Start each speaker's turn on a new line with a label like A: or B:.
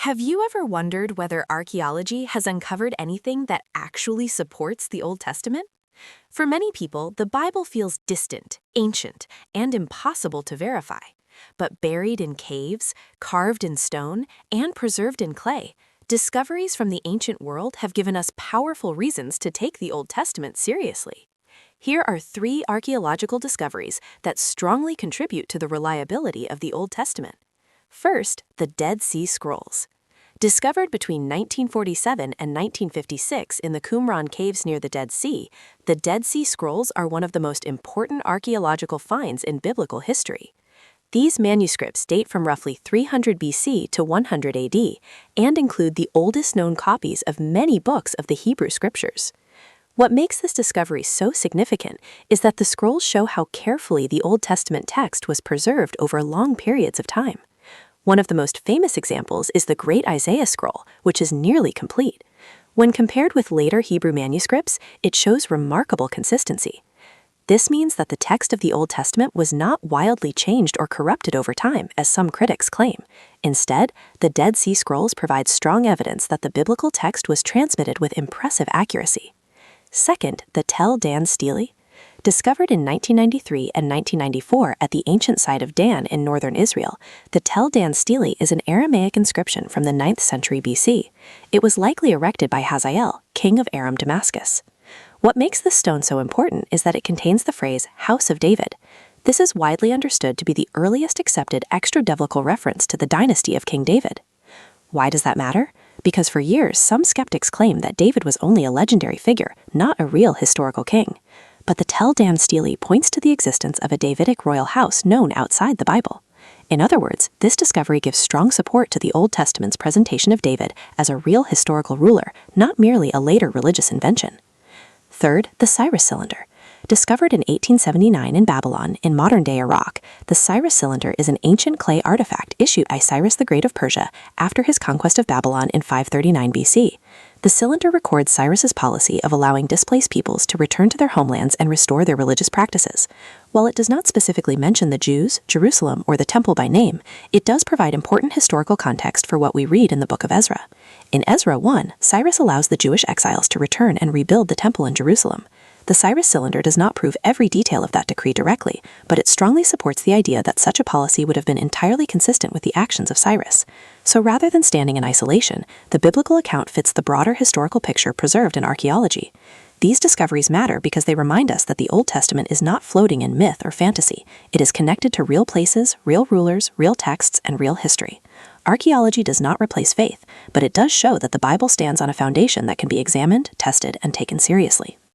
A: Have you ever wondered whether archaeology has uncovered anything that actually supports the Old Testament? For many people, the Bible feels distant, ancient, and impossible to verify. But buried in caves, carved in stone, and preserved in clay, discoveries from the ancient world have given us powerful reasons to take the Old Testament seriously. Here are 3 archaeological discoveries that strongly contribute to the reliability of the Old Testament. First, the Dead Sea Scrolls. Discovered between 1947 and 1956 in the Qumran caves near the Dead Sea, the Dead Sea Scrolls are one of the most important archaeological finds in biblical history. These manuscripts date from roughly 300 BC to 100 AD and include the oldest known copies of many books of the Hebrew Scriptures. What makes this discovery so significant is that the scrolls show how carefully the Old Testament text was preserved over long periods of time. One of the most famous examples is the Great Isaiah Scroll, which is nearly complete. When compared with later Hebrew manuscripts, it shows remarkable consistency. This means that the text of the Old Testament was not wildly changed or corrupted over time, as some critics claim. Instead, the Dead Sea Scrolls provide strong evidence that the biblical text was transmitted with impressive accuracy. Second, the Tel Dan Stele. Discovered in 1993 and 1994 at the ancient site of Dan in northern Israel, the Tel Dan Stele is an Aramaic inscription from the 9th century BC. It was likely erected by Hazael, king of Aram Damascus. What makes this stone so important is that it contains the phrase House of David. This is widely understood to be the earliest accepted extra-biblical reference to the dynasty of King David. Why does that matter? Because for years, some skeptics claim that David was only a legendary figure, not a real historical king. But the Tel Dan Stele points to the existence of a Davidic royal house known outside the Bible. In other words, this discovery gives strong support to the Old Testament's presentation of David as a real historical ruler, not merely a later religious invention. Third, the Cyrus Cylinder. Discovered in 1879 in Babylon, in modern-day Iraq, the Cyrus Cylinder is an ancient clay artifact issued by Cyrus the Great of Persia after his conquest of Babylon in 539 BC. The cylinder records Cyrus's policy of allowing displaced peoples to return to their homelands and restore their religious practices. While it does not specifically mention the Jews, Jerusalem, or the temple by name, it does provide important historical context for what we read in the book of Ezra. In Ezra 1, Cyrus allows the Jewish exiles to return and rebuild the temple in Jerusalem. The Cyrus Cylinder does not prove every detail of that decree directly, but it strongly supports the idea that such a policy would have been entirely consistent with the actions of Cyrus. So rather than standing in isolation, the biblical account fits the broader historical picture preserved in archaeology. These discoveries matter because they remind us that the Old Testament is not floating in myth or fantasy. It is connected to real places, real rulers, real texts, and real history. Archaeology does not replace faith, but it does show that the Bible stands on a foundation that can be examined, tested, and taken seriously.